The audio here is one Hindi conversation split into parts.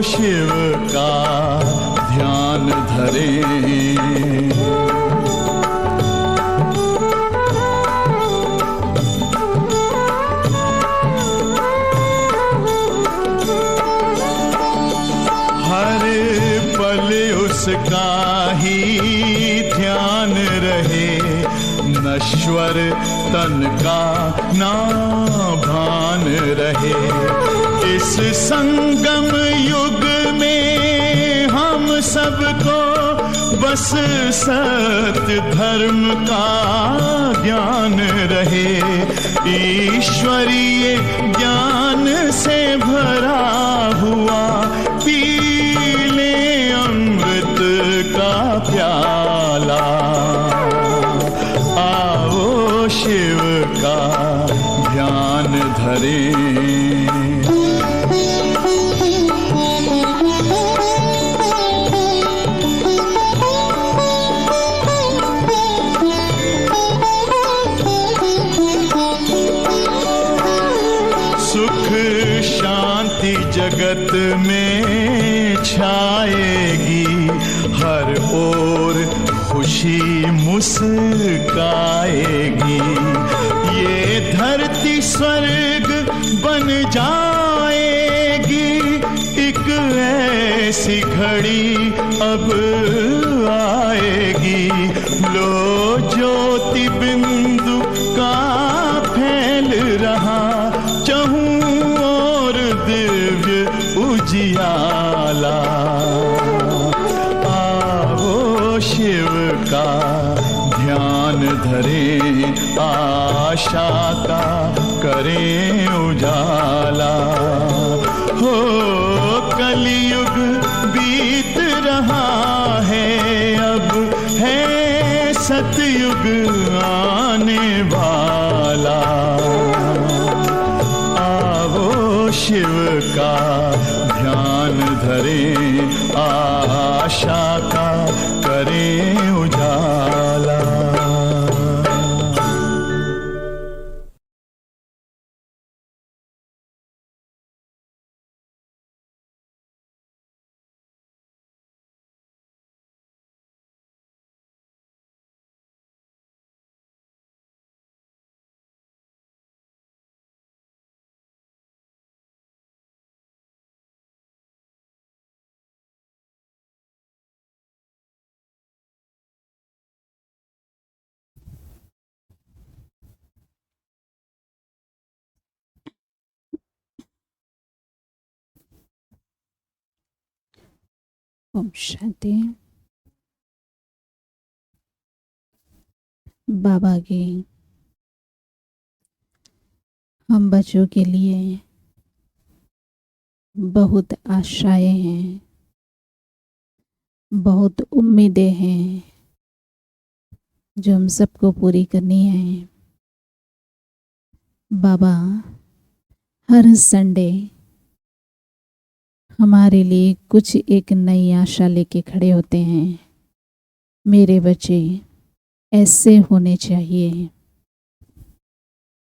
शिव का ध्यान धरें। हर पल उसका ही ध्यान रहे, नश्वर तन का ना भान रहे। इस संगम युग में हम सबको बस सत्य धर्म का ज्ञान रहे। ईश्वरीय ज्ञान से भरा हुआ पी ले अमृत का प्याला। आओ शिव का ध्यान धरें। सुख शांति जगत में छाएगी, हर ओर खुशी मुस्काएगी। ये धरती स्वर्ग बन जाएगी, एक ऐसी घड़ी अब आएगी। लो ज्योति बिंदु का फैल रहा, चहूं और दिव्य उजियाला। आओ शिव का ध्यान धरें, आशा का करें उजाला। हो कलयुग बीत रहा है, अब है सतयुग आने वाला। आओ शिव का ध्यान धरें, आशा का करें उजाला। ओम शांति। बाबा की हम बच्चों के लिए बहुत आशाएं हैं, बहुत उम्मीदें हैं जो हम सबको पूरी करनी है। बाबा हर संडे हमारे लिए कुछ एक नई आशा लेके खड़े होते हैं। मेरे बच्चे ऐसे होने चाहिए,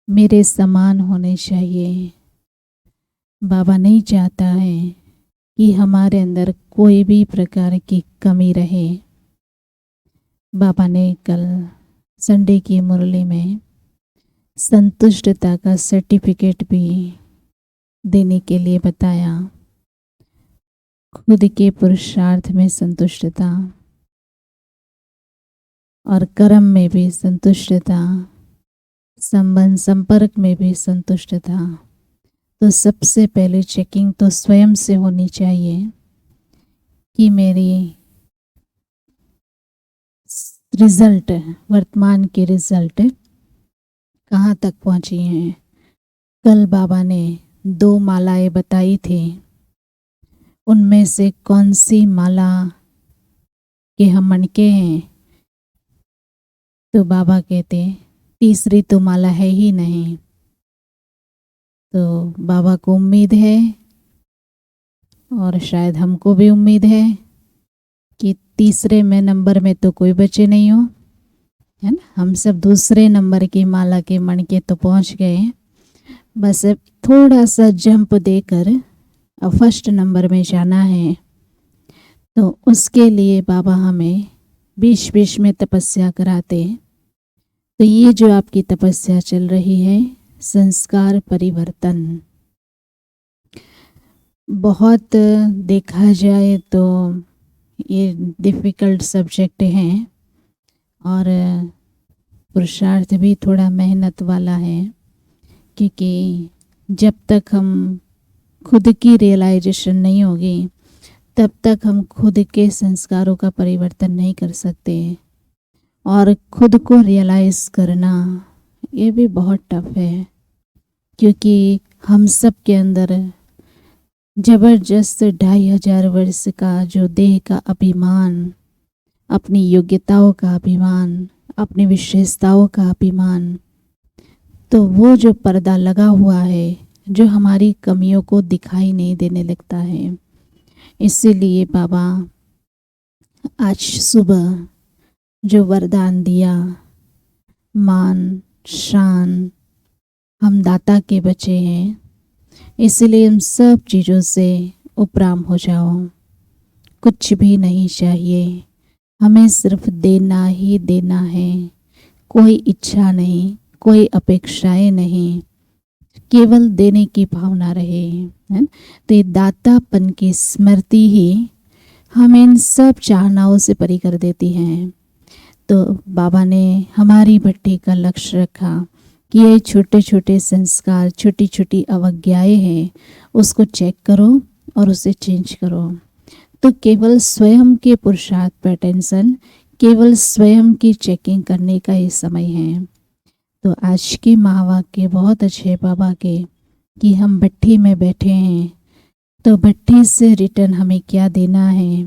मेरे समान होने चाहिए। बाबा नहीं चाहता है कि हमारे अंदर कोई भी प्रकार की कमी रहे। बाबा ने कल संडे की मुरली में संतुष्टता का सर्टिफिकेट भी देने के लिए बताया। खुद के पुरुषार्थ में संतुष्टता और कर्म में भी संतुष्टता, संबंध संपर्क में भी संतुष्टता। तो सबसे पहले चेकिंग तो स्वयं से होनी चाहिए कि मेरी रिजल्ट, वर्तमान के रिजल्ट कहाँ तक पहुँची हैं। कल बाबा ने 2 मालाएं बताई थी, उनमें से कौन सी माला के हम मणके हैं। तो बाबा कहते तीसरी तो माला है ही नहीं। तो बाबा को उम्मीद है और शायद हमको भी उम्मीद है कि तीसरे में नंबर में तो कोई बच्चे नहीं हो, है ना। हम सब दूसरे नंबर की माला के मणके तो पहुंच गए, बस थोड़ा सा जंप देकर और फर्स्ट नंबर में जाना है, तो उसके लिए बाबा हमें बीच बीच में तपस्या कराते। तो ये जो आपकी तपस्या चल रही है, संस्कार परिवर्तन, बहुत देखा जाए तो ये डिफ़िकल्ट सब्जेक्ट हैं और पुरुषार्थ भी थोड़ा मेहनत वाला है, क्योंकि जब तक हम खुद की रियलाइजेशन नहीं होगी तब तक हम खुद के संस्कारों का परिवर्तन नहीं कर सकते। और खुद को रियलाइज़ करना ये भी बहुत टफ है, क्योंकि हम सब के अंदर ज़बरदस्त 2500 वर्ष का जो देह का अभिमान, अपनी योग्यताओं का अभिमान, अपनी विशेषताओं का अभिमान, तो वो जो पर्दा लगा हुआ है जो हमारी कमियों को दिखाई नहीं देने लगता है। इसीलिए बाबा आज सुबह जो वरदान दिया, मान शान, हम दाता के बच्चे हैं, इसलिए हम सब चीज़ों से उपराम हो जाओ। कुछ भी नहीं चाहिए, हमें सिर्फ देना ही देना है। कोई इच्छा नहीं, कोई अपेक्षाएं नहीं, केवल देने की भावना रहे, है। तो ये दातापन की स्मृति ही हमें इन सब चाहनाओं से परी कर देती हैं। तो बाबा ने हमारी भट्टी का लक्ष्य रखा कि ये छोटे छोटे संस्कार, छोटी छोटी अवज्ञाएं हैं, उसको चेक करो और उसे चेंज करो। तो केवल स्वयं के पुरुषार्थ पर टेंशन, केवल स्वयं की चेकिंग करने का ही समय है। तो आज के महावाक्य बहुत अच्छे बाबा के, कि हम भट्टी में बैठे हैं तो भट्टी से रिटर्न हमें क्या देना है,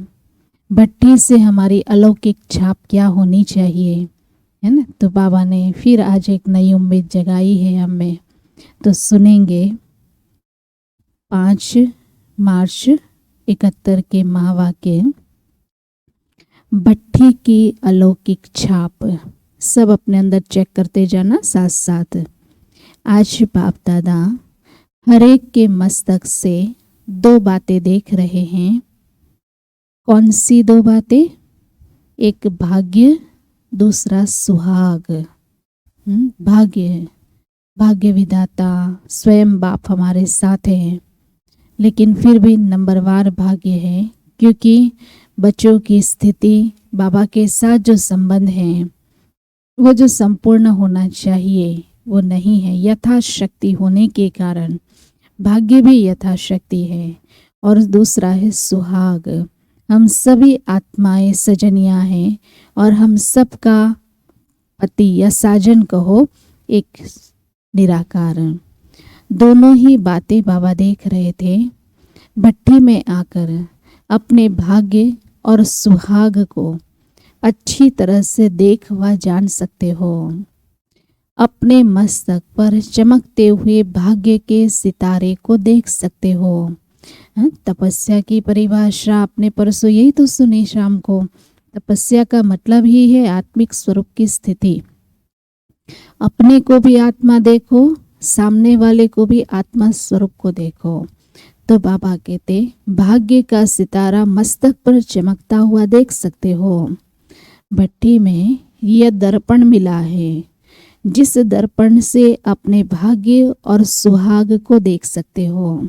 भट्टी से हमारी अलौकिक छाप क्या होनी चाहिए, है ना। तो बाबा ने फिर आज एक नई उम्मीद जगाई है हम में। तो सुनेंगे 5 मार्च 71 के महावाक्य, भट्टी की अलौकिक छाप। सब अपने अंदर चेक करते जाना साथ साथ। आज बाप दादा हर एक के मस्तक से 2 बातें देख रहे हैं। कौन सी 2 बातें? एक भाग्य, दूसरा सुहाग। भाग्य, भाग्य विधाता स्वयं बाप हमारे साथ हैं, लेकिन फिर भी नंबरवार भाग्य है, क्योंकि बच्चों की स्थिति बाबा के साथ जो संबंध है वो जो संपूर्ण होना चाहिए वो नहीं है। यथाशक्ति होने के कारण भाग्य भी यथाशक्ति है। और दूसरा है सुहाग। हम सभी आत्माएं सजनियां हैं और हम सबका पति या साजन कहो एक निराकार। दोनों ही बातें बाबा देख रहे थे। भट्टी में आकर अपने भाग्य और सुहाग को अच्छी तरह से देख व जान सकते हो। अपने मस्तक पर चमकते हुए भाग्य के सितारे को देख सकते हो। तपस्या की परिभाषा आपने परसों यही तो सुनी शाम को। तपस्या का मतलब ही है आत्मिक स्वरूप की स्थिति। अपने को भी आत्मा देखो, सामने वाले को भी आत्मा स्वरूप को देखो। तो बाबा कहते भाग्य का सितारा मस्तक पर चमकता हुआ देख सकते हो। भट्टी में यह दर्पण मिला है, जिस दर्पण से अपने भाग्य और सुहाग को देख सकते हो।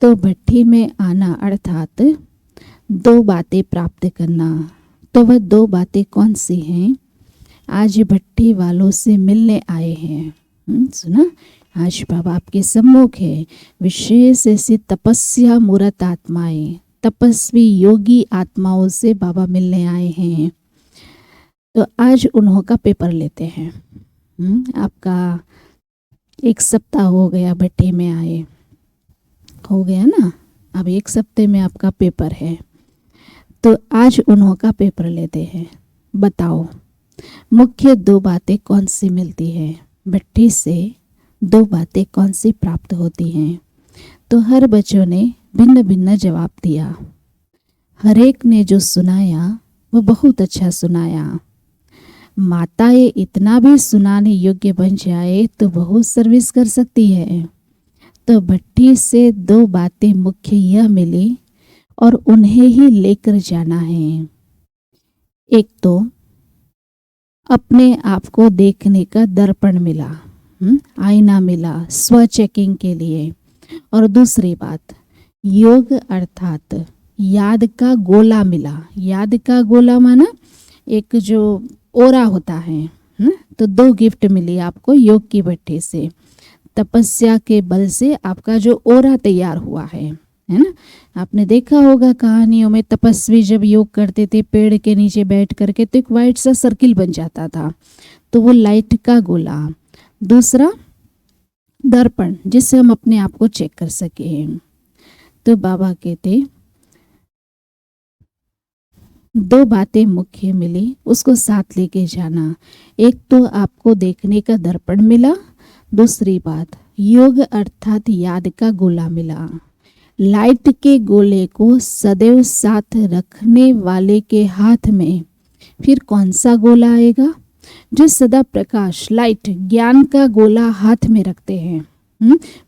तो भट्टी में आना अर्थात 2 बातें प्राप्त करना। तो वह 2 बातें कौन सी हैं? आज भट्टी वालों से मिलने आए हैं। सुना, आज बाबा आपके सम्मुख है। विशेष ऐसी तपस्या मूर्त आत्माएं, तपस्वी योगी आत्माओं से बाबा मिलने आए हैं। तो आज उन्हों का पेपर लेते हैं। आपका 1 सप्ताह हो गया भट्टी में आए, हो गया ना। अब 1 सप्ते में आपका पेपर है, तो आज उन्हों का पेपर लेते हैं। बताओ मुख्य 2 बातें कौन सी मिलती है? भट्टी से 2 बातें कौन सी प्राप्त होती हैं? तो हर बच्चों ने भिन्न भिन्न जवाब दिया। हर एक ने जो सुनाया वो बहुत अच्छा सुनाया। माताएं इतना भी सुनाने योग्य बन जाए तो बहुत सर्विस कर सकती है। तो भट्टी से दो बातें मुख्य यह मिली और उन्हें ही लेकर जाना है। एक तो अपने आप को देखने का दर्पण मिला, आईना मिला स्व चेकिंग के लिए। और दूसरी बात, योग अर्थात याद का गोला मिला। याद का गोला माना एक जो ओरा होता है। तो दो गिफ्ट मिली आपको योग की भट्टी से। तपस्या के बल से आपका जो ओरा तैयार हुआ है ना। आपने देखा होगा कहानियों में, तपस्वी जब योग करते थे पेड़ के नीचे बैठ करके, तो एक वाइट सा सर्किल बन जाता था, तो वो लाइट का गोला। दूसरा दर्पण, जिससे हम अपने आप को चेक कर सके। तो बाबा कहते दो बातें मुख्य मिली, उसको साथ लेके जाना। एक तो आपको देखने का दर्पण मिला, दूसरी बात योग अर्थात याद का गोला मिला। लाइट के गोले को सदैव साथ रखने वाले के हाथ में फिर कौन सा गोला आएगा? जो सदा प्रकाश, लाइट, ज्ञान का गोला हाथ में रखते हैं।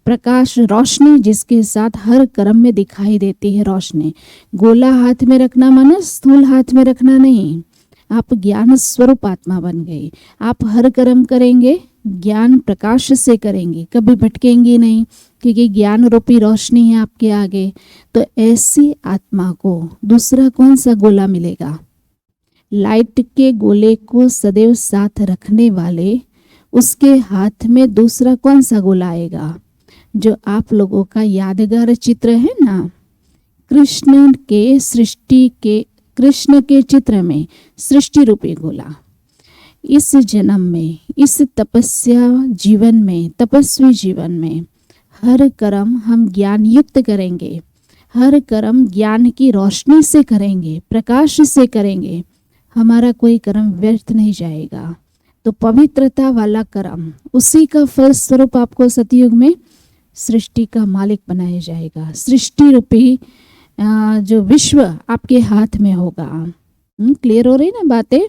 प्रकाश, रोशनी जिसके साथ हर कर्म में दिखाई देती है रोशनी। गोला हाथ में रखना माना स्थूल हाथ में रखना नहीं। आप ज्ञान स्वरूप आत्मा बन गई। आप हर कर्म करेंगे ज्ञान प्रकाश से करेंगे, कभी भटकेंगे नहीं, क्योंकि ज्ञान रूपी रोशनी है आपके आगे। तो ऐसी आत्मा को दूसरा कौन सा गोला मिलेगा? लाइट के गोले को सदैव साथ रखने वाले उसके हाथ में दूसरा कौन सा गोला आएगा? जो आप लोगों का यादगार चित्र है ना, कृष्ण के चित्र में सृष्टि रूपी गोला। इस जन्म में, इस तपस्या जीवन में, तपस्वी जीवन में हर कर्म हम ज्ञान युक्त करेंगे। हर कर्म ज्ञान की रोशनी से करेंगे, प्रकाश से करेंगे। हमारा कोई कर्म व्यर्थ नहीं जाएगा। तो पवित्रता वाला कर्म, उसी का फल स्वरूप आपको सतयुग में सृष्टि का मालिक बनाया जाएगा। सृष्टि रूपी जो विश्व आपके हाथ में होगा। क्लियर हो रही ना बातें?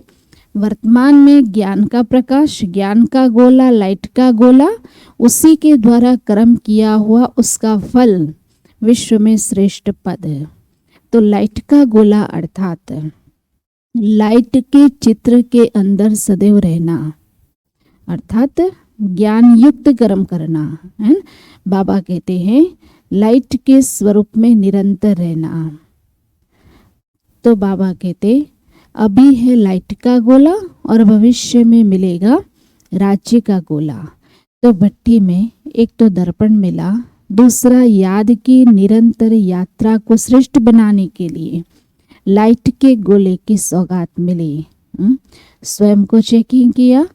वर्तमान में ज्ञान का प्रकाश, ज्ञान का गोला, लाइट का गोला, उसी के द्वारा कर्म किया हुआ उसका फल विश्व में श्रेष्ठ पद। तो लाइट का गोला अर्थात लाइट के चित्र के अंदर सदैव रहना, अर्थात ज्ञान युक्त कर्म करना है। बाबा कहते हैं लाइट के स्वरूप में निरंतर रहना। तो बाबा कहते अभी है लाइट का गोला और भविष्य में मिलेगा राज्य का गोला। तो भट्टी में एक तो दर्पण मिला, दूसरा याद की निरंतर यात्रा को श्रेष्ठ बनाने के लिए लाइट के गोले की सौगात मिली। स्वयं को चेकिंग किया,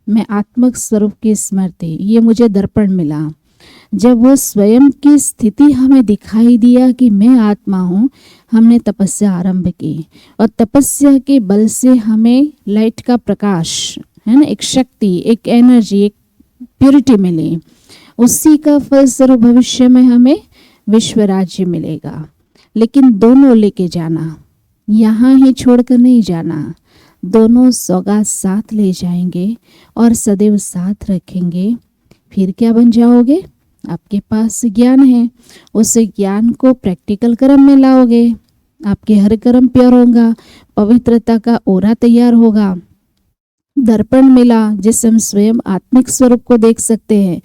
मैं आत्मक स्वरूप की स्मृति, ये मुझे दर्पण मिला। जब वो स्वयं की स्थिति हमें दिखाई दिया कि मैं आत्मा हूँ, हमने तपस्या आरंभ की और तपस्या के बल से हमें लाइट का प्रकाश है ना, एक शक्ति, एक एनर्जी, एक प्यूरिटी मिली। उसी का फल स्वरूप भविष्य में हमें विश्व राज्य मिलेगा। लेकिन दोनों लेके जाना, यहाँ ही छोड़कर नहीं जाना। दोनों सौगात साथ ले जाएंगे और सदैव साथ रखेंगे। फिर क्या बन जाओगे? आपके पास ज्ञान है, उस ज्ञान को प्रैक्टिकल कर्म में लाओगे। आपके हर कर्म प्योर होगा, पवित्रता का ओरा तैयार होगा। दर्पण मिला जिससे हम स्वयं आत्मिक स्वरूप को देख सकते हैं।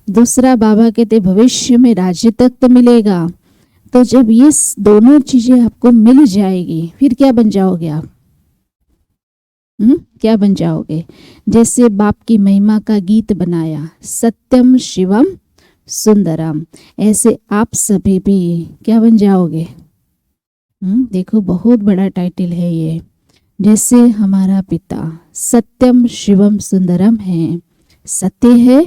दूसरा बाबा कहते भविष्य में राज्य तक मिलेगा। तो जब ये दोनों चीजें आपको मिल जाएगी, फिर क्या बन जाओगे आप? क्या बन जाओगे? जैसे बाप की महिमा का गीत बनाया, सत्यम शिवम सुंदरम, ऐसे आप सभी भी क्या बन जाओगे? देखो बहुत बड़ा टाइटल है ये। जैसे हमारा पिता सत्यम शिवम सुंदरम है, सत्य है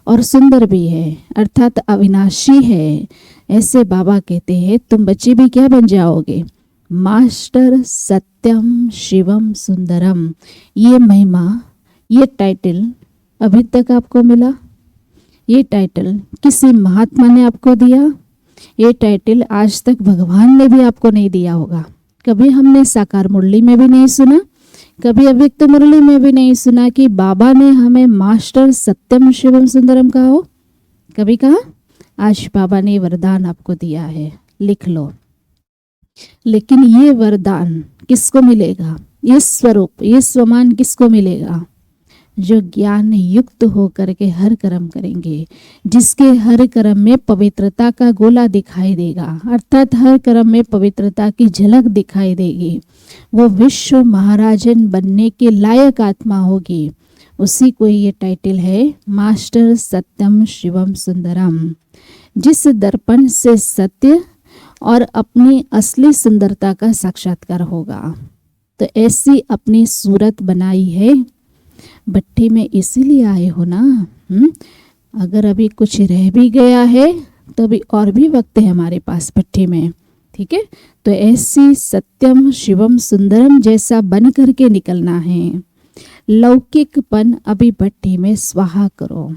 और सुंदर भी है, अर्थात अविनाशी है। ऐसे बाबा कहते हैं तुम बच्चे भी क्या बन जाओगे? मास्टर सत्यम शिवम सुंदरम। ये महिमा, ये टाइटल अभी तक आपको मिला? ये टाइटल किसी महात्मा ने आपको दिया? ये टाइटल आज तक भगवान ने भी आपको नहीं दिया होगा। कभी हमने साकार मुरली में भी नहीं सुना, कभी अव्यक्त मुरली में भी नहीं सुना कि बाबा ने हमें मास्टर सत्यम शिवम सुंदरम कहा हो। कभी कहा? आज बाबा ने वरदान आपको दिया है, लिख लो। लेकिन ये वरदान किसको मिलेगा, ये स्वरूप, ये स्वमान किसको मिलेगा? जो ज्ञान युक्त होकर के हर कर्म करेंगे, जिसके हर कर्म में पवित्रता का गोला दिखाई देगा, अर्थात हर कर्म में पवित्रता की झलक दिखाई देगी, वो विश्व महाराजन बनने के लायक आत्मा होगी। उसी को ये टाइटल है मास्टर सत्यम शिवम सुंदरम। जिस दर्पण से सत्य और अपनी असली सुंदरता का साक्षात्कार होगा। तो ऐसी अपनी सूरत बनाई है। भट्टी में इसीलिए आए हो ना। अगर अभी कुछ रह भी गया है तो अभी और भी वक्त है हमारे पास भट्टी में, ठीक है। तो ऐसी सत्यम शिवम सुंदरम जैसा बन करके निकलना है। लौकिकपन अभी भट्टी में स्वाहा करो।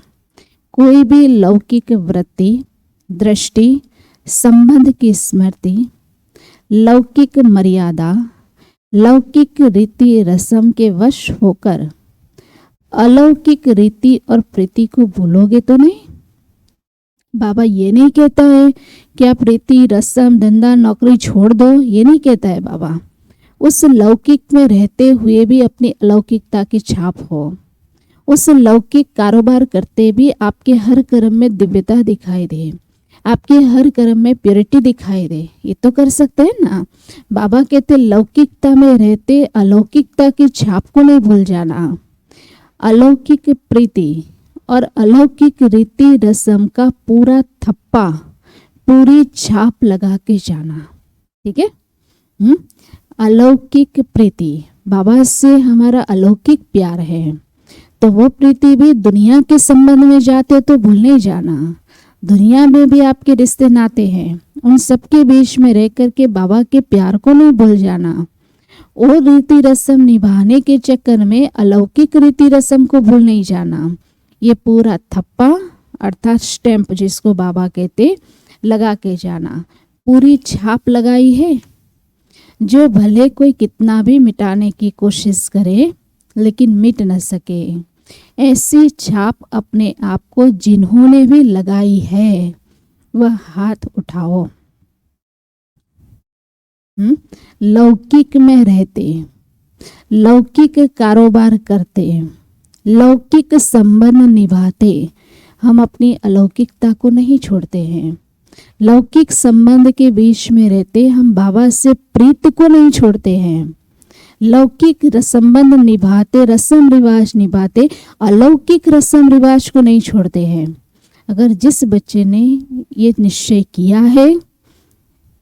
कोई भी लौकिक वृत्ति, दृष्टि, संबंध की स्मृति, लौकिक मर्यादा, लौकिक रीति रस्म के वश होकर अलौकिक रीति और प्रीति को भूलोगे तो नहीं। बाबा ये नहीं कहता है कि आप रीति रस्म धंधा नौकरी छोड़ दो, ये नहीं कहता है बाबा। उस लौकिक में रहते हुए भी अपनी अलौकिकता की छाप हो। उस लौकिक कारोबार करते भी आपके हर कर्म में दिव्यता दिखाई दे, आपके हर कर्म में प्योरिटी दिखाई दे। ये तो कर सकते हैं ना। बाबा कहते लौकिकता में रहते अलौकिकता की छाप को नहीं भूल जाना। अलौकिक प्रीति और अलौकिक रीति रस्म का पूरा थप्पा, पूरी छाप लगा के जाना, ठीक है। अलौकिक प्रीति, बाबा से हमारा अलौकिक प्यार है, तो वो प्रीति भी दुनिया के संबंध में जाते तो भूल नहीं जाना। दुनिया में भी आपके रिश्ते नाते हैं, उन सबके बीच में रह करके बाबा के प्यार को नहीं भूल जाना। और रीति रस्म निभाने के चक्कर में अलौकिक रीति रस्म को भूल नहीं जाना। ये पूरा थप्पा अर्थात स्टैंप जिसको बाबा कहते, लगा के जाना। पूरी छाप लगाई है, जो भले कोई कितना भी मिटाने की कोशिश करे लेकिन मिट न सके। ऐसी छाप अपने आप को जिन्होंने भी लगाई है वह हाथ उठाओ। लौकिक में रहते, लौकिक कारोबार करते, लौकिक संबंध निभाते हम अपनी अलौकिकता को नहीं छोड़ते हैं। लौकिक संबंध के बीच में रहते हम बाबा से प्रीत को नहीं छोड़ते हैं। लौकिक संबंध निभाते, रस्म रिवाज निभाते, अलौकिक रस्म रिवाज को नहीं छोड़ते हैं। अगर जिस बच्चे ने ये निश्चय किया है,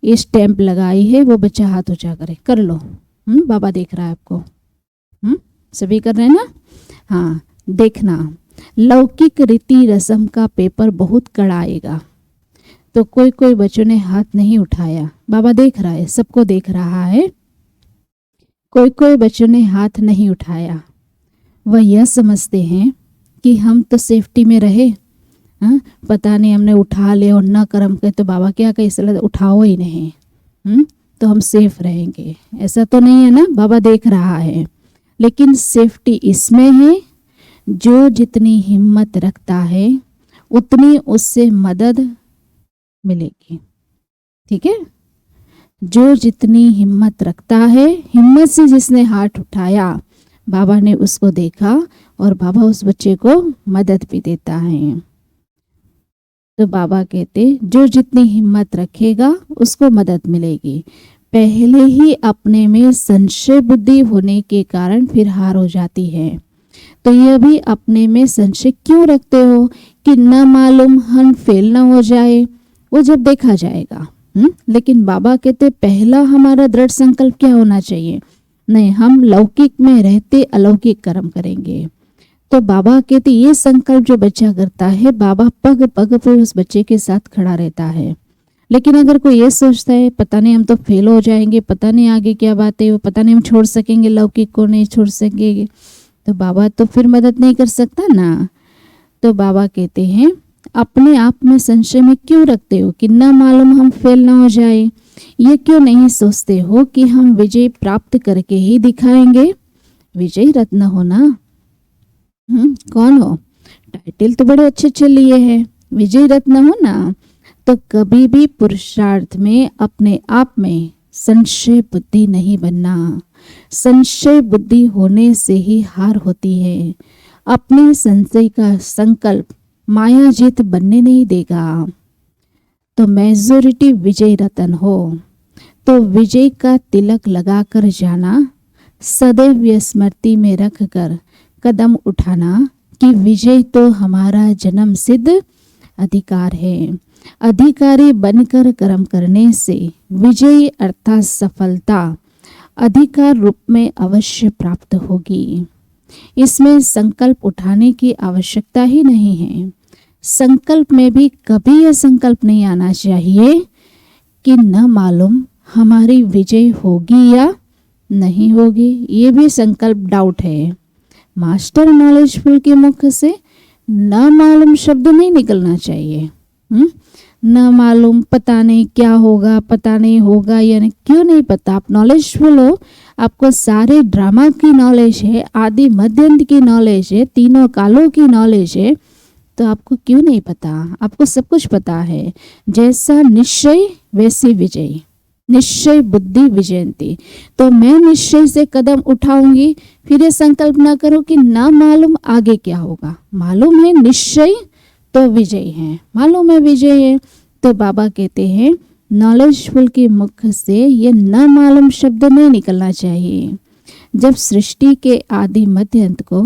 ये स्टैंप लगाई है, वो बच्चा हाथ ऊंचा करे, कर लो। बाबा देख रहा है आपको। सभी कर रहे हैं ना। हाँ, देखना लौकिक रीति रस्म का पेपर बहुत कड़ा आएगा। तो कोई कोई बच्चों ने हाथ नहीं उठाया, बाबा देख रहा है, सबको देख रहा है। कोई कोई बच्चों ने हाथ नहीं उठाया, वह यह समझते हैं कि हम तो सेफ्टी में रहे। हाँ, पता नहीं हमने उठा ले और ना कर्म करे तो बाबा क्या कहे, इसलिए उठाओ ही नहीं, तो हम सेफ रहेंगे। ऐसा तो नहीं है ना, बाबा देख रहा है। लेकिन सेफ्टी इसमें है, जो जितनी हिम्मत रखता है उतनी उससे मदद मिलेगी, ठीक है। जो जितनी हिम्मत रखता है, हिम्मत से जिसने हाथ उठाया, बाबा ने उसको देखा और बाबा उस बच्चे को मदद भी देता है। तो बाबा कहते जो जितनी हिम्मत रखेगा उसको मदद मिलेगी। पहले ही अपने में संशय बुद्धि होने के कारण फिर हार हो जाती है। तो यह भी अपने में संशय क्यों रखते हो कि ना मालूम हम फेल ना हो जाए, वो जब देखा जाएगा। लेकिन बाबा कहते पहला हमारा दृढ़ संकल्प क्या होना चाहिए, नहीं हम लौकिक में रहते अलौकिक कर्म करेंगे। तो बाबा कहते ये संकल्प जो बच्चा करता है, बाबा पग पग पर उस बच्चे के साथ खड़ा रहता है। लेकिन अगर कोई ये सोचता है पता नहीं हम तो फेल हो जाएंगे, पता नहीं आगे क्या बात है, पता नहीं हम छोड़ सकेंगे, लौकिक को नहीं छोड़ सकेंगे, तो बाबा तो फिर मदद नहीं कर सकता ना। तो बाबा कहते हैं अपने आप में संशय में क्यों रखते हो कि ना मालूम हम फेल ना हो जाए। ये क्यों नहीं सोचते हो कि हम विजय प्राप्त करके ही दिखाएंगे। विजय रत्न हो ना। कौन हो, टाइटल तो बड़े अच्छे अच्छे लिए हैं, विजय रत्न हो ना। तो कभी भी पुरुषार्थ में अपने आप में संशय बुद्धि नहीं बनना। संशय बुद्धि होने से ही हार होती है। अपने संशय का संकल्प माया जीत बनने नहीं देगा। तो मेजॉरिटी विजय रतन हो, तो विजय का तिलक लगाकर जाना, सदैव स्मृति में रखकर कदम उठाना कि विजय तो हमारा जन्म सिद्ध अधिकार है। अधिकारी बनकर कर्म करने से विजय अर्थात सफलता अधिकार रूप में अवश्य प्राप्त होगी। इसमें संकल्प उठाने की आवश्यकता ही नहीं है। संकल्प में भी कभी यह संकल्प नहीं आना चाहिए कि न मालूम हमारी विजय होगी या नहीं होगी। ये भी संकल्प डाउट है। मास्टर नॉलेजफुल के मुख से न मालूम शब्द नहीं निकलना चाहिए। न मालूम, पता नहीं क्या होगा, पता नहीं होगा या नहीं। क्यों नहीं पता? आप नॉलेजफुल हो, आपको सारे ड्रामा की नॉलेज है, आदि मध्य अंत की नॉलेज है, तीनों कालों की नॉलेज है, तो आपको क्यों नहीं पता? आपको सब कुछ पता है। जैसा निश्चय वैसी विजय, निश्चय बुद्धि विजयंती। तो मैं निश्चय से कदम उठाऊंगी, फिर ये संकल्प ना करो कि ना मालूम आगे क्या होगा। मालूम है निश्चय तो विजय है, मालूम है विजय है। तो बाबा कहते हैं नॉलेजफुल के मुख से ये न मालूम शब्द नहीं निकलना चाहिए। जब सृष्टि के आदि मध्य अंत को,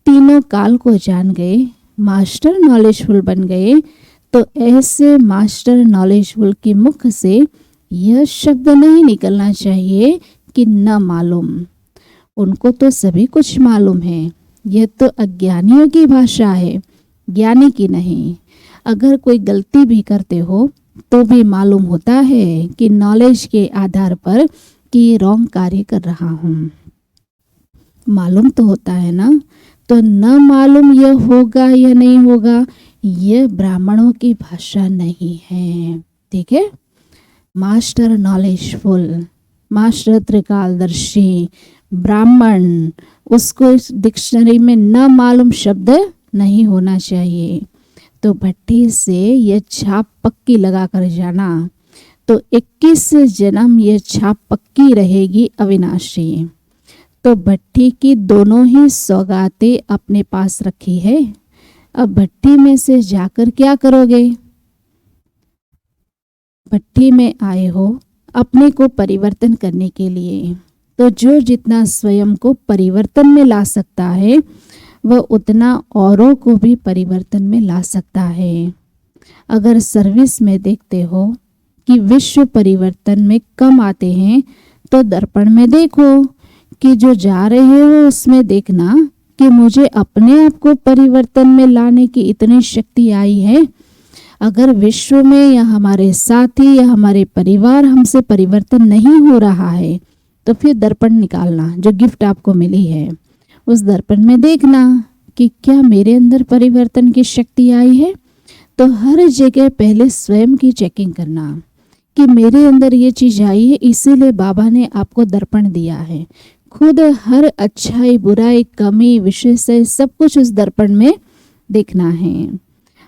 तीनों काल को जान गए, मास्टर नॉलेजफुल बन गए, तो ऐसे मास्टर नॉलेजफुल के मुख से यह शब्द नहीं निकलना चाहिए कि न मालूम। उनको तो सभी कुछ मालूम है। यह तो अज्ञानियों की भाषा है, ज्ञानी की नहीं। अगर कोई गलती भी करते हो तो भी मालूम होता है कि नॉलेज के आधार पर कि ये रॉन्ग कार्य कर रहा हूँ। मालूम तो होता है ना। तो न मालूम यह होगा या नहीं होगा, यह ब्राह्मणों की भाषा नहीं है। ठीक है। मास्टर नॉलेजफुल, मास्टर त्रिकालदर्शी, ब्राह्मण, उसको इस डिक्शनरी में न मालूम शब्द नहीं होना चाहिए। तो भट्टी से यह छाप पक्की लगा कर जाना, तो 21 जन्म यह छाप पक्की रहेगी अविनाशी। तो भट्टी की दोनों ही सौगातें अपने पास रखी है। अब भट्टी में से जाकर क्या करोगे? भट्टी में आए हो अपने को परिवर्तन करने के लिए। तो जो जितना स्वयं को परिवर्तन में ला सकता है वह उतना औरों को भी परिवर्तन में ला सकता है। अगर सर्विस में देखते हो कि विश्व परिवर्तन में कम आते हैं, तो दर्पण में देखो कि जो जा रहे हो उसमें देखना कि मुझे अपने आप को परिवर्तन में लाने की इतनी शक्ति आई है। अगर विश्व में या हमारे साथी या हमारे परिवार हमसे परिवर्तन नहीं हो रहा है, तो फिर दर्पण निकालना, जो गिफ्ट आपको मिली है उस दर्पण में देखना कि क्या मेरे अंदर परिवर्तन की शक्ति आई है। तो हर जगह पहले स्वयं की चेकिंग करना कि मेरे अंदर ये चीज़ आई है, इसीलिए बाबा ने आपको दर्पण दिया है। खुद हर अच्छाई, बुराई, कमी, विशेषय सब कुछ उस दर्पण में देखना है।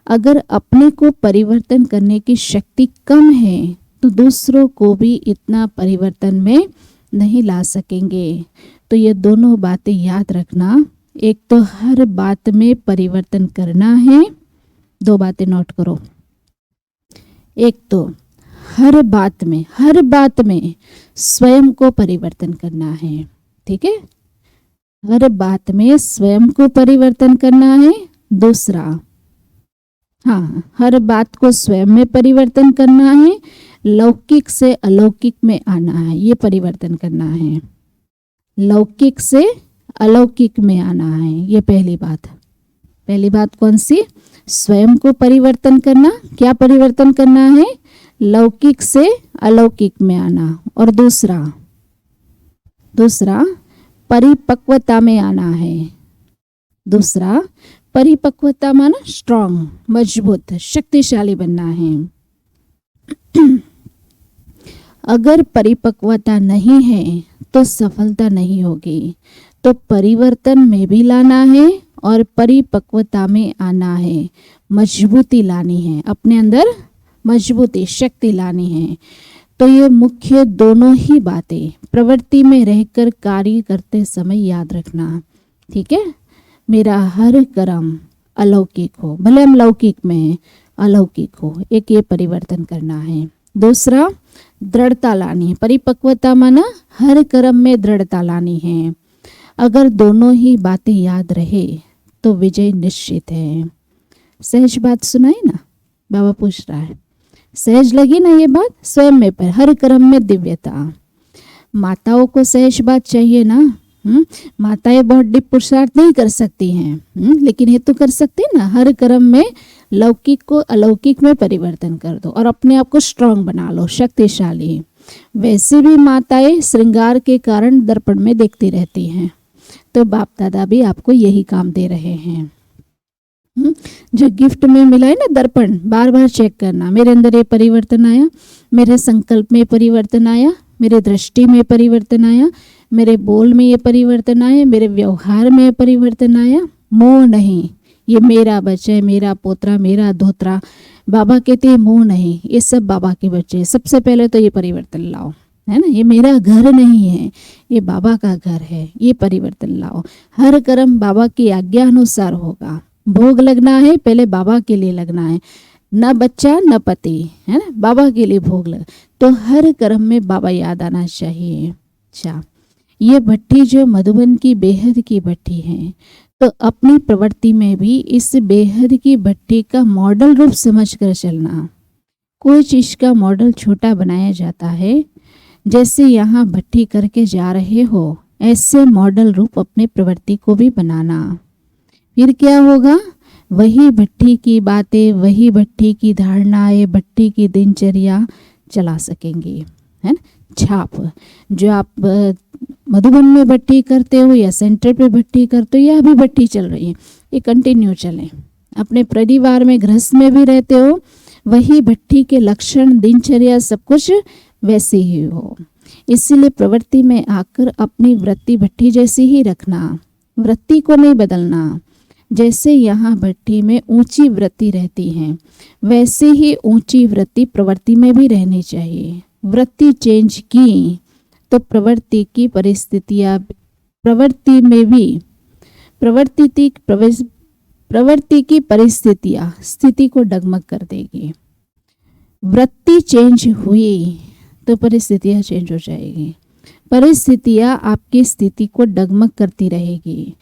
अगर अपने को परिवर्तन करने की शक्ति कम है तो दूसरों को भी इतना परिवर्तन में नहीं ला सकेंगे। तो ये दोनों बातें याद रखना। एक तो हर बात में परिवर्तन करना है। दो बातें नोट करो। एक तो हर बात में स्वयं को परिवर्तन करना है। ठीक है। हर बात में स्वयं को परिवर्तन करना है। दूसरा, हाँ, हर बात को स्वयं में परिवर्तन करना है। लौकिक से अलौकिक में आना है, ये परिवर्तन करना है। लौकिक से अलौकिक में आना है, ये पहली बात। पहली बात कौन सी? स्वयं को परिवर्तन करना। क्या परिवर्तन करना है? लौकिक से अलौकिक में आना। और दूसरा परिपक्वता में आना है। दूसरा परिपक्वता माना स्ट्रांग, मजबूत, शक्तिशाली बनना है। अगर परिपक्वता नहीं है तो सफलता नहीं होगी। तो परिवर्तन में भी लाना है और परिपक्वता में आना है। मजबूती लानी है, अपने अंदर मजबूती, शक्ति लानी है। तो ये मुख्य दोनों ही बातें प्रवृत्ति में रहकर कार्य करते समय याद रखना। ठीक है, मेरा हर कर्म अलौकिक हो, भले हम लौकिक में हैं, अलौकिक हो, एक ये परिवर्तन करना है। दूसरा, दृढ़ता लानी है। परिपक्वता माना हर कर्म में दृढ़ता लानी है। अगर दोनों ही बातें याद रहे तो विजय निश्चित है। सहज बात सुनाई ना, बाबा पूछ रहा है, सहज लगी ना ये बात? स्वयं में पर हर कर्म में दिव्यता। माताओं को सहज बात चाहिए ना। माताएं बहुत डीप पुरुषार्थ नहीं कर सकती हैं, लेकिन ये तो कर सकती ना। हर कर्म में लौकिक को अलौकिक में परिवर्तन कर दो और अपने आप को स्ट्रांग बना लो, शक्तिशाली। वैसे भी माताएं श्रृंगार के कारण दर्पण में देखती रहती हैं, तो बाप दादा भी आपको यही काम दे रहे हैं। जो गिफ्ट में मिला है ना दर्पण, बार बार चेक करना, मेरे अंदर ये परिवर्तन आया, मेरे संकल्प में परिवर्तन आया, मेरे दृष्टि में परिवर्तन आया, मेरे बोल में ये परिवर्तन आया, मेरे व्यवहार में परिवर्तन आया। मोह नहीं, ये मेरा बच्चा है, मेरा पोतरा, मेरा धोत्रा। बाबा कहते हैं मोह नहीं, ये सब बाबा के बच्चे। सबसे पहले तो ये परिवर्तन लाओ, है ना। ये मेरा घर नहीं है, ये बाबा का घर है, ये परिवर्तन लाओ। हर कर्म बाबा की आज्ञा अनुसार होगा। भोग लगना है, पहले बाबा के लिए लगना है, न बच्चा न पति, है ना, बाबा के लिए भोग लग। तो हर कर्म में बाबा याद आना चाहिए। अच्छा, ये भट्टी जो मधुबन की बेहद की भट्टी है, तो अपनी प्रवृत्ति में भी इस बेहद की भट्टी का मॉडल रूप समझकर चलना। कोई चीज का मॉडल छोटा बनाया जाता है, जैसे यहाँ भट्टी करके जा रहे हो, ऐसे मॉडल रूप अपने प्रवृत्ति को भी बनाना। फिर क्या होगा? वही भट्टी की बातें, वही भट्टी की धारणाएं, भट्टी की दिनचर्या चला सकेंगे, है ना। छाप जो आप मधुबन में भट्टी करते हो या सेंटर पे भट्टी करते हो या अभी भट्टी चल रही है, ये कंटिन्यू चले। अपने परिवार में, गृहस्थ में भी रहते हो, वही भट्टी के लक्षण, दिनचर्या सब कुछ वैसे ही हो। इसीलिए प्रवृत्ति में आकर अपनी वृत्ति भट्टी जैसी ही रखना, वृत्ति को नहीं बदलना। जैसे यहाँ भट्टी में ऊंची वृत्ति रहती है, वैसे ही ऊंची वृत्ति प्रवृत्ति में भी रहनी चाहिए। वृत्ति चेंज की तो प्रवृत्ति की परिस्थितियाँ, प्रवृत्ति में भी प्रवृत्ति की परिस्थितियाँ स्थिति को डगमग कर देगी। वृत्ति चेंज हुई तो परिस्थितियाँ चेंज हो जाएगी। परिस्थितियाँ आपकी स्थिति को डगमग करती रहेगी।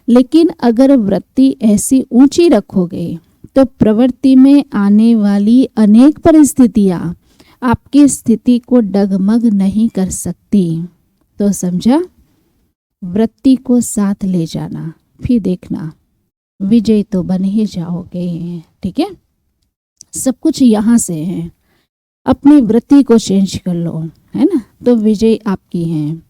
लेकिन अगर वृत्ति ऐसी ऊंची रखोगे तो प्रवृत्ति में आने वाली अनेक परिस्थितियाँ आपकी स्थिति को डगमग नहीं कर सकती। तो समझा? वृत्ति को साथ ले जाना, फिर देखना विजय तो बन ही जाओगे। ठीक है, सब कुछ यहाँ से है। अपनी वृत्ति को चेंज कर लो, है ना, तो विजय आपकी है।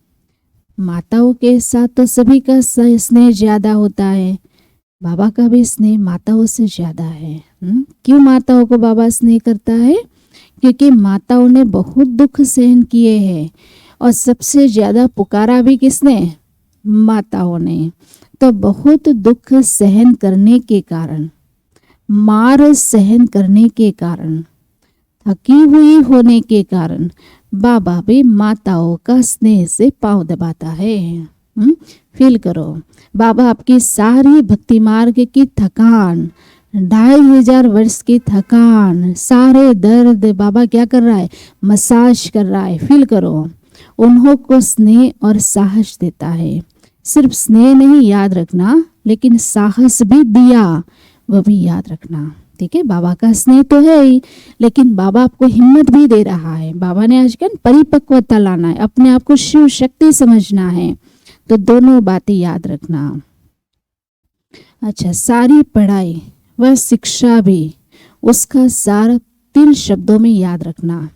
माताओं के साथ तो सभी का स्नेह ज्यादा होता है, बाबा का भी स्नेह माताओं से ज्यादा है। क्यों माताओं को बाबा स्नेह करता है? क्योंकि माताओं ने बहुत दुख सहन किए हैं और सबसे ज्यादा पुकारा भी किसने? माताओं ने। तो बहुत दुख सहन करने के कारण, मार सहन करने के कारण, थकी हुई होने के कारण बाबा भी माताओं का स्नेह से पांव दबाता है। फील करो, बाबा आपकी सारी भक्ति मार्ग की थकान, 2500 वर्ष की थकान, सारे दर्द बाबा क्या कर रहा है? मसाज कर रहा है। फील करो, उन्हों को स्नेह और साहस देता है। सिर्फ स्नेह नहीं याद रखना, लेकिन साहस भी दिया, वो भी याद रखना। ठीक है, बाबा का स्नेह तो है ही, लेकिन बाबा आपको हिम्मत भी दे रहा है। बाबा ने आजकल परिपक्वता लाना है, अपने आप को शिव शक्ति समझना है। तो दोनों बातें याद रखना। अच्छा, सारी पढ़ाई व शिक्षा भी, उसका सार 3 शब्दों में याद रखना।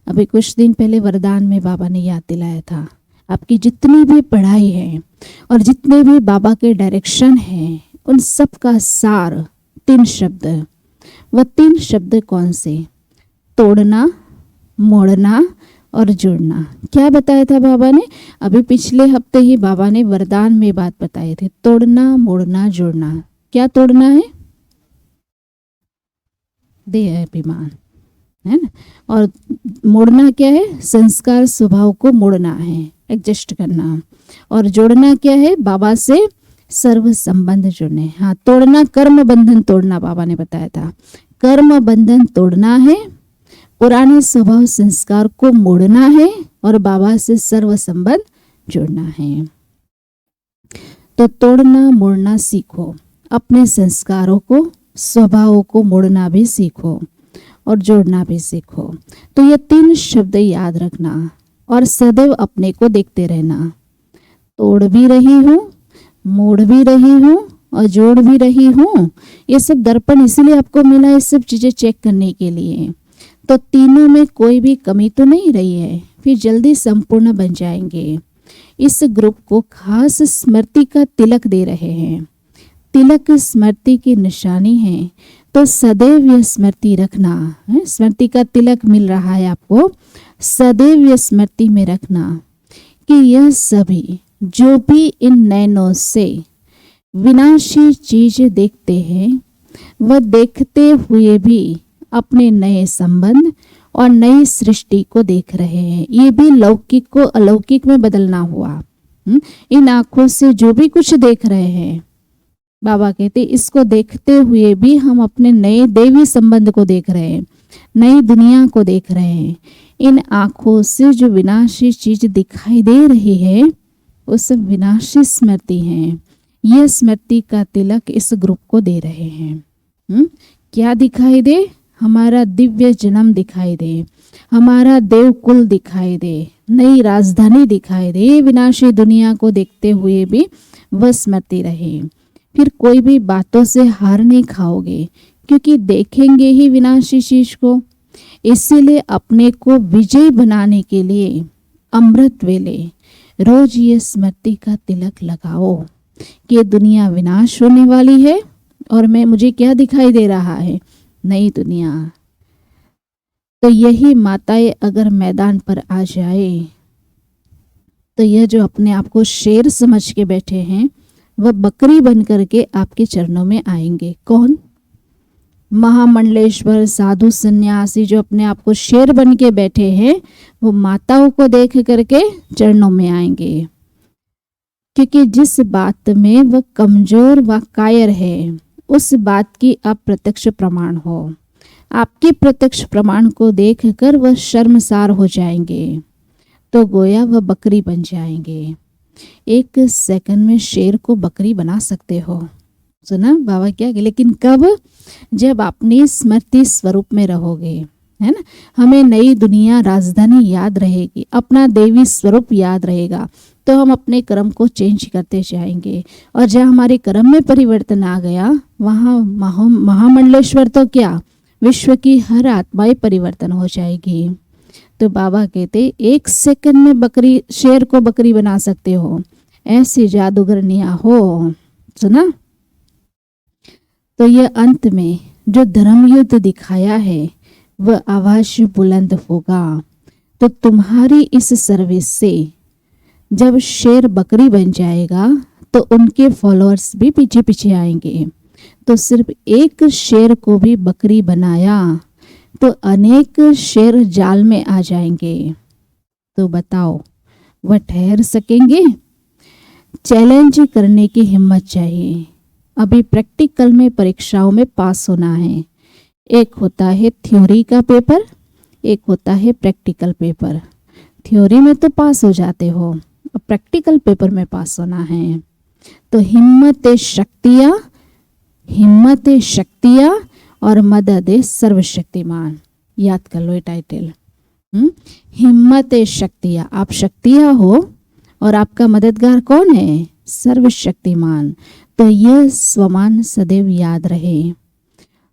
अभी कुछ दिन पहले वरदान में बाबा ने याद दिलाया था, आपकी जितनी भी पढ़ाई है और जितने भी बाबा के डायरेक्शन हैं, उन सब का सार 3 शब्द। वह 3 शब्द कौन से? तोड़ना, मोड़ना और जुड़ना। क्या बताया था बाबा ने? अभी पिछले हफ्ते ही बाबा ने वरदान में बात बताए थे, तोड़ना, मोड़ना, जुड़ना। क्या तोड़ना है? देह अभिमान, है ना। और मोड़ना क्या है, संस्कार स्वभाव को मोड़ना है, एडजस्ट करना। और जोड़ना क्या है, बाबा से सर्व संबंध जुड़ने। हाँ, तोड़ना, कर्म बंधन तोड़ना, बाबा ने बताया था, कर्म बंधन तोड़ना है, पुराने स्वभाव संस्कार को मोड़ना है और बाबा से सर्व संबंध जुड़ना है। तो तोड़ना मोड़ना सीखो, अपने संस्कारों को, स्वभावों को मोड़ना भी सीखो और जोड़ना भी सीखो। तो ये 3 शब्द याद रखना और सदैव अपने को देखते रहना। तोड़ भी रही हूँ, मोड़ भी रही हूँ और जोड़ भी रही हूँ। ये सब दर्पण इसलिए आपको मिला, ये सब चीज़ें चेक करने के लिए। तो तीनों में कोई भी कमी तो नहीं रही है, फिर जल्दी संपूर्ण बन जाएंगे। इस ग्रुप को खास स्मृति का तिलक दे रहे हैं। तिलक स्मृति की निशानी है, तो सदैव यह स्मृति रखना है। स्मृति का तिलक मिल रहा है आपको, सदैव यह स्मृति में रखना कि यह सभी जो भी इन नैनों से विनाशी चीज देखते हैं, वह देखते हुए भी अपने नए संबंध और नई सृष्टि को देख रहे हैं। ये भी लौकिक को अलौकिक में बदलना हुआ। इन आंखों से जो भी कुछ देख रहे हैं, बाबा कहते इसको देखते हुए भी हम अपने नए देवी संबंध को देख रहे हैं, नई दुनिया को देख रहे हैं। इन आंखों से जो विनाशी चीज दिखाई दे रही है, वो सब विनाशी स्मृति है। यह स्मृति का तिलक इस ग्रुप को दे रहे हैं। क्या दिखाई दे, हमारा दिव्य जन्म दिखाई दे, हमारा देवकुल दिखाई दे, नई राजधानी दिखाई दे। विनाशी दुनिया को देखते हुए भी वह स्मृति रहे। फिर कोई भी बातों से हार नहीं खाओगे, क्योंकि देखेंगे ही विनाशी चीज को। इसीलिए अपने को विजय बनाने के लिए अमृत वेले रोज ये स्मृति का तिलक लगाओ कि ये दुनिया विनाश होने वाली है और मुझे क्या दिखाई दे रहा है, नई दुनिया। तो यही माताएं अगर मैदान पर आ जाए, तो यह जो अपने आप को शेर समझ के बैठे हैं, वह बकरी बन करके आपके चरणों में आएंगे। कौन? महामंडलेश्वर, साधु, सन्यासी जो अपने आप को शेर बन के बैठे हैं, वो माताओं को देख करके चरणों में आएंगे। क्योंकि जिस बात में वह कमजोर व कायर है, उस बात की अप्रत्यक्ष प्रमाण हो। आपके प्रत्यक्ष प्रमाण को देखकर वह शर्मसार हो जाएंगे, तो गोया वह बकरी बन जाएंगे। 1 सेकंड में शेर को बकरी बना सकते हो। सुना बाबा क्या? लेकिन कब? जब अपनी स्मृति स्वरूप में रहोगे, है ना। हमें नई दुनिया, राजधानी याद रहेगी, अपना देवी स्वरूप याद रहेगा, तो हम अपने कर्म को चेंज करते जाएंगे। और जहाँ हमारे कर्म में परिवर्तन आ गया, वहाँ महामंडलेश्वर तो क्या, विश्व की हर आत्माएं परिवर्तन हो जाएगी। तो बाबा कहते 1 सेकंड में शेर को बकरी बना सकते हो, ऐसी जादूगरनियां हो। सुना? तो यह अंत में जो धर्म युद्ध दिखाया है, वह आवाज बुलंद होगा। तो तुम्हारी इस सर्विस से जब शेर बकरी बन जाएगा, तो उनके फॉलोअर्स भी पीछे पीछे आएंगे। तो सिर्फ एक शेर को भी बकरी बनाया तो अनेक शेर जाल में आ जाएंगे। तो बताओ, वह ठहर सकेंगे? चैलेंज करने की हिम्मत चाहिए। अभी प्रैक्टिकल में परीक्षाओं में पास होना है। एक होता है थ्योरी का पेपर, एक होता है प्रैक्टिकल पेपर। थ्योरी में तो पास हो जाते हो, प्रैक्टिकल पेपर में पास होना है। तो हिम्मत शक्तियाँ और मदद सर्वशक्तिमान। याद कर लो ये टाइटल। हिम्मत शक्तियाँ, आप शक्तियाँ हो और आपका मददगार कौन है? सर्वशक्तिमान। तो यह स्वमान सदैव याद रहे।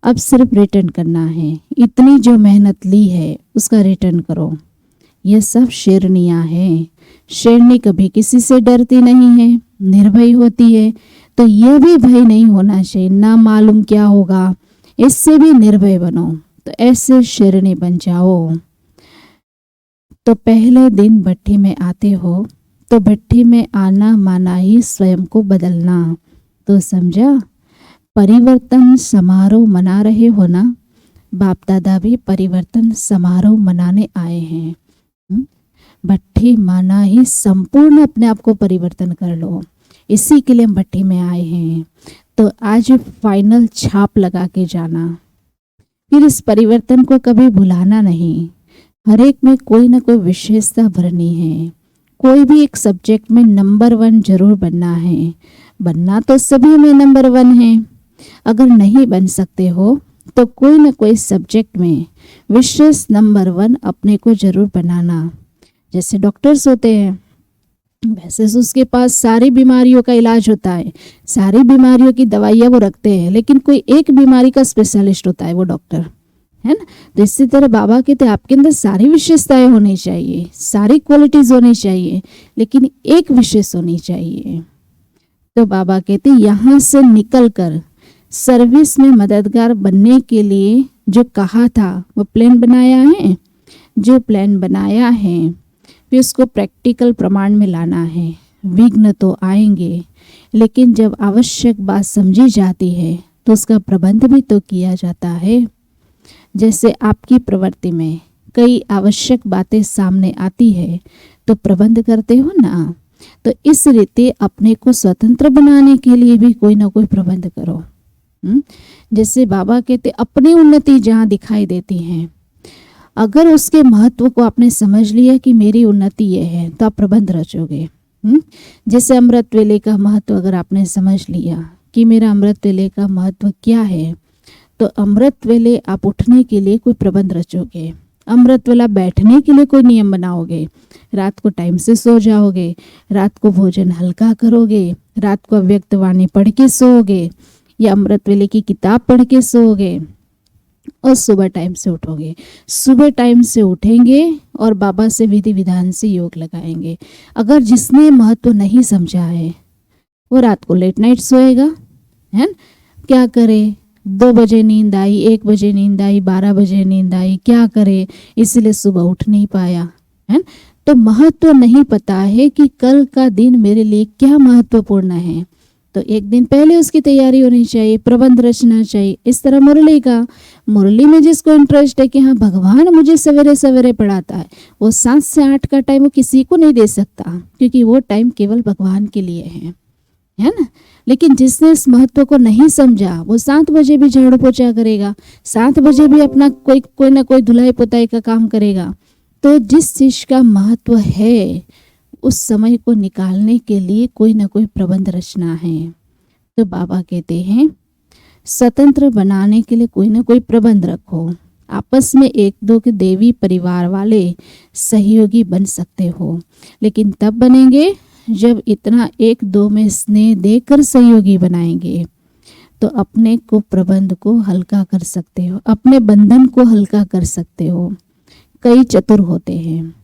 अब सिर्फ रिटर्न करना है। इतनी जो मेहनत ली है उसका रिटर्न करो। यह सब शेरनियाँ हैं। शेरनी कभी किसी से डरती नहीं है, निर्भय होती है। तो यह भी भय नहीं होना चाहिए, ना मालूम क्या होगा, इससे भी निर्भय बनो। तो ऐसे शेरनी बन जाओ। तो पहले दिन भट्टी में आते हो, तो भट्टी में आना माना ही स्वयं को बदलना। तो समझा? परिवर्तन समारोह मना रहे हो ना, बाप दादा भी परिवर्तन समारोह मनाने आए हैं। भट्ठी माना ही संपूर्ण अपने आप को परिवर्तन कर लो, इसी के लिए हम भट्ठी में आए हैं। तो आज फाइनल छाप लगा के जाना, फिर इस परिवर्तन को कभी भुलाना नहीं। हर एक में कोई ना कोई विशेषता भरनी है, कोई भी एक सब्जेक्ट में नंबर 1 जरूर बनना है। बनना तो सभी में नंबर 1 है, अगर नहीं बन सकते हो तो कोई ना कोई सब्जेक्ट में विशेष नंबर 1 अपने को जरूर बनाना। जैसे डॉक्टर्स होते हैं, वैसे तो उसके पास सारी बीमारियों का इलाज होता है, सारी बीमारियों की दवाइयाँ वो रखते हैं, लेकिन कोई एक बीमारी का स्पेशलिस्ट होता है वो डॉक्टर, है ना। तो इसी तरह बाबा कहते हैं आपके अंदर सारी विशेषताएं होनी चाहिए, सारी क्वालिटीज होनी चाहिए, लेकिन एक विशेष होनी चाहिए। तो बाबा कहते यहाँ से निकलकर सर्विस में मददगार बनने के लिए जो कहा था वो प्लान बनाया है। जो प्लान बनाया है फिर उसको प्रैक्टिकल प्रमाण में लाना है। विघ्न तो आएंगे, लेकिन जब आवश्यक बात समझी जाती है तो उसका प्रबंध भी तो किया जाता है। जैसे आपकी प्रवृत्ति में कई आवश्यक बातें सामने आती है तो प्रबंध करते हो ना, तो इस रीति अपने को स्वतंत्र बनाने के लिए भी कोई ना कोई प्रबंध करो। जैसे बाबा कहते अपनी उन्नति जहाँ दिखाई देती है, अगर उसके महत्व को आपने समझ लिया कि मेरी उन्नति ये है, तो आप प्रबंध रचोगे। जैसे अमृत वेले का महत्व अगर आपने समझ लिया कि मेरा अमृत वेले का महत्व क्या है, तो अमृत वेले आप उठने के लिए कोई प्रबंध रचोगे। अमृत वेला बैठने के लिए कोई नियम बनाओगे, रात को टाइम से सो जाओगे, रात को भोजन हल्का करोगे, रात को अव्यक्त वाणी पढ़ के सोओगे या अमृत वेले की किताब पढ़ के सोओगे, और सुबह टाइम से उठोगे। सुबह टाइम से उठेंगे और बाबा से विधि विधान से योग लगाएंगे। अगर जिसने महत्व नहीं समझा है वो रात को लेट नाइट सोएगा, है न? क्या करे, 2 बजे नींद आई, 1 बजे नींद आई, 12 बजे नींद आई, क्या करे, इसलिए सुबह उठ नहीं पाया, है। तो महत्व नहीं पता है कि कल का दिन मेरे लिए क्या महत्वपूर्ण है, तो एक दिन पहले उसकी तैयारी होनी चाहिए, प्रबंध रचना चाहिए। इस तरह मुरली का, मुरली में जिसको इंटरेस्ट है कि हाँ भगवान मुझे सवेरे सवेरे पढ़ाता है, वो 7 से 8 का टाइम वो किसी को नहीं दे सकता, क्योंकि वो टाइम केवल भगवान के लिए है ना। लेकिन जिसने इस महत्व को नहीं समझा वो 7 बजे भी झाड़ू पोछा करेगा, 7 बजे भी अपना कोई ना कोई धुलाई पुताई का काम करेगा। तो जिस चीज का महत्व है उस समय को निकालने के लिए कोई ना कोई प्रबंध रचना है। तो बाबा कहते हैं स्वतंत्र बनाने के लिए कोई ना कोई प्रबंध रखो। आपस में 1-2 के देवी परिवार वाले सहयोगी बन सकते हो, लेकिन तब बनेंगे जब इतना 1-2 में स्नेह देकर सहयोगी बनाएंगे तो अपने को प्रबंध को हल्का कर सकते हो, अपने बंधन को हल्का कर सकते हो। कई चतुर होते हैं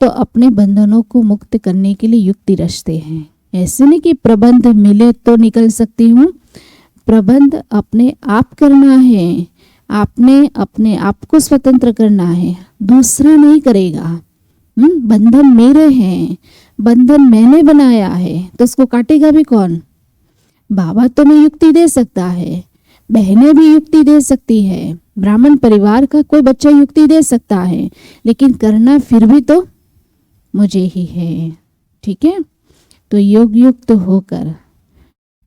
तो अपने बंधनों को मुक्त करने के लिए युक्ति रचते हैं। ऐसे नहीं कि प्रबंध मिले तो निकल सकती हूँ, प्रबंध अपने आप करना है, आपने अपने आप को स्वतंत्र करना है, दूसरा नहीं करेगा। बंधन मेरे हैं, बंधन मैंने बनाया है, तो उसको काटेगा भी कौन? बाबा तो मैं युक्ति दे सकता है, बहनें भी युक्ति दे सकती है, ब्राह्मण परिवार का कोई बच्चा युक्ति दे सकता है, लेकिन करना फिर भी तो मुझे ही है। ठीक है, तो योग युक्त होकर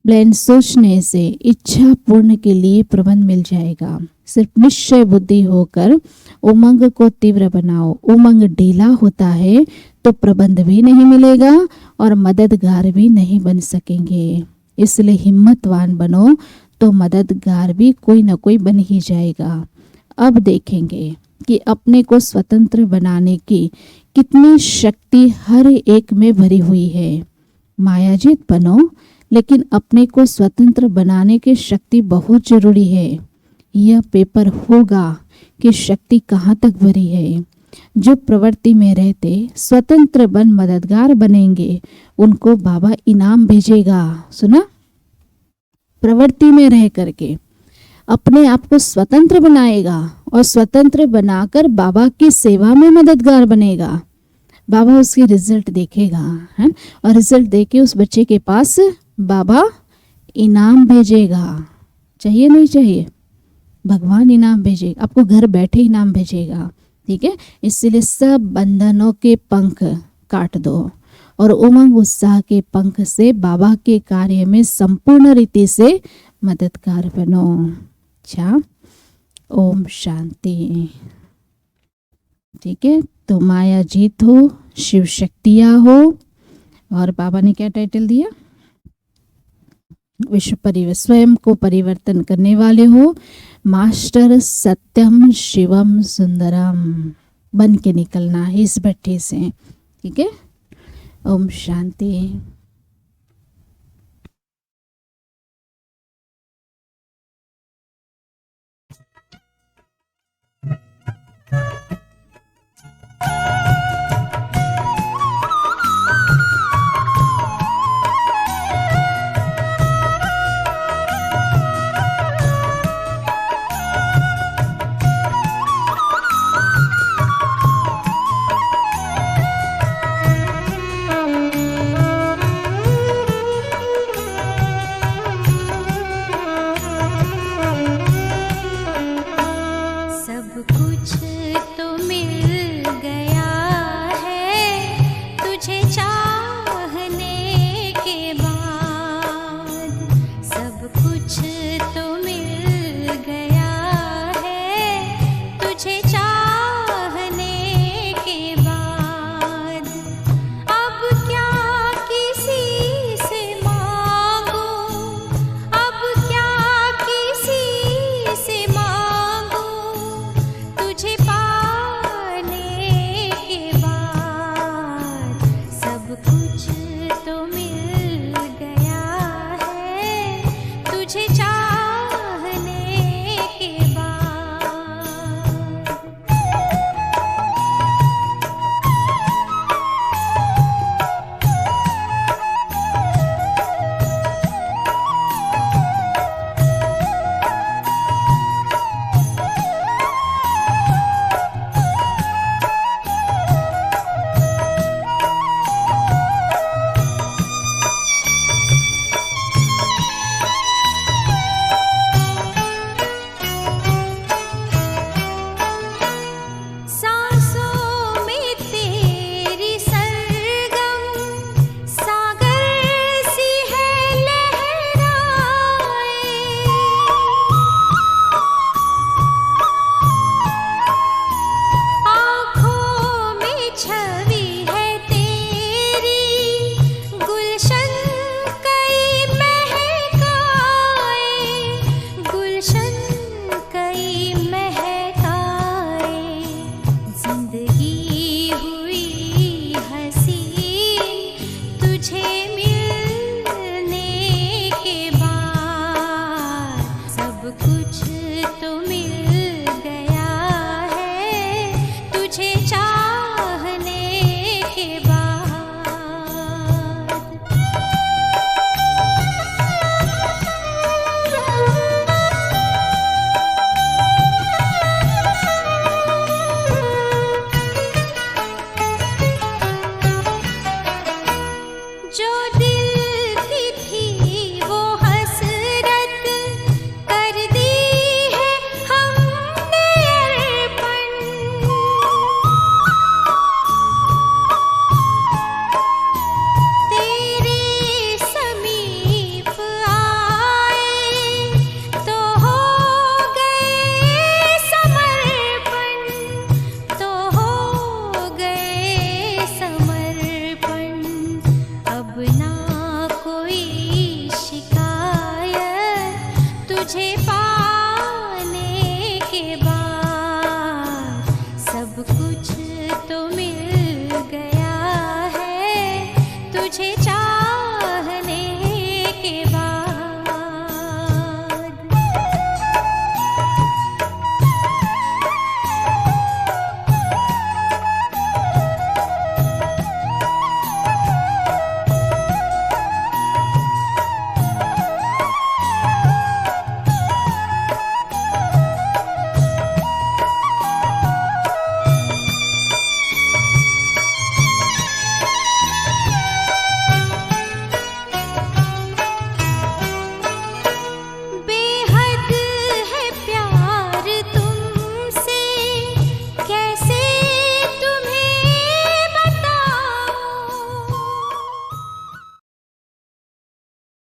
प्लान सोचने से इच्छा पूर्ण के लिए प्रबंध मिल जाएगा। सिर्फ निश्चय बुद्धि होकर उमंग को तीव्र बनाओ। उमंग ढीला होता है तो प्रबंध भी नहीं मिलेगा और मददगार भी नहीं बन सकेंगे। इसलिए हिम्मतवान बनो तो मददगार भी कोई ना कोई बन ही जाएगा। अब देखेंगे कि अपने को स्वतंत्र बनाने की कितनी शक्ति हर एक में भरी हुई है। मायाजीत बनो, लेकिन अपने को स्वतंत्र बनाने की शक्ति बहुत जरूरी है। यह पेपर होगा कि शक्ति कहाँ तक भरी है। जो प्रवृत्ति में रहते स्वतंत्र बन मददगार बनेंगे उनको बाबा इनाम भेजेगा। सुना, प्रवृत्ति में रह करके अपने आप को स्वतंत्र बनाएगा और स्वतंत्र बनाकर बाबा की सेवा में मददगार बनेगा। बाबा उसकी रिजल्ट देखेगा, है, और रिजल्ट देके उस बच्चे के पास बाबा इनाम भेजेगा। चाहिए नहीं चाहिए? भगवान इनाम भेजेगा, आपको घर बैठे इनाम भेजेगा। ठीक है, इसलिए सब बंधनों के पंख काट दो और उमंग उत्साह के पंख से बाबा के कार्य में संपूर्ण रीति से मददगार बनो। अच्छा, ओम शांति। ठीक है, तो माया जीत हो, शिव शक्तियाँ हो, और बाबा ने क्या टाइटल दिया, विश्व स्वयं को परिवर्तन करने वाले हो, मास्टर सत्यम शिवम सुंदरम बन के निकलना है इस भट्टी से। ठीक है, ओम शांति। सब कुछ तो मिल गया है तुझे चाहने के बाद, सब कुछ तो मिल गया है तुझे चाहने के बाद। अब क्या किसी से मांगूं, अब क्या किसी से मांगूं, तुझे पाने के बाद सब कुछ तो मिल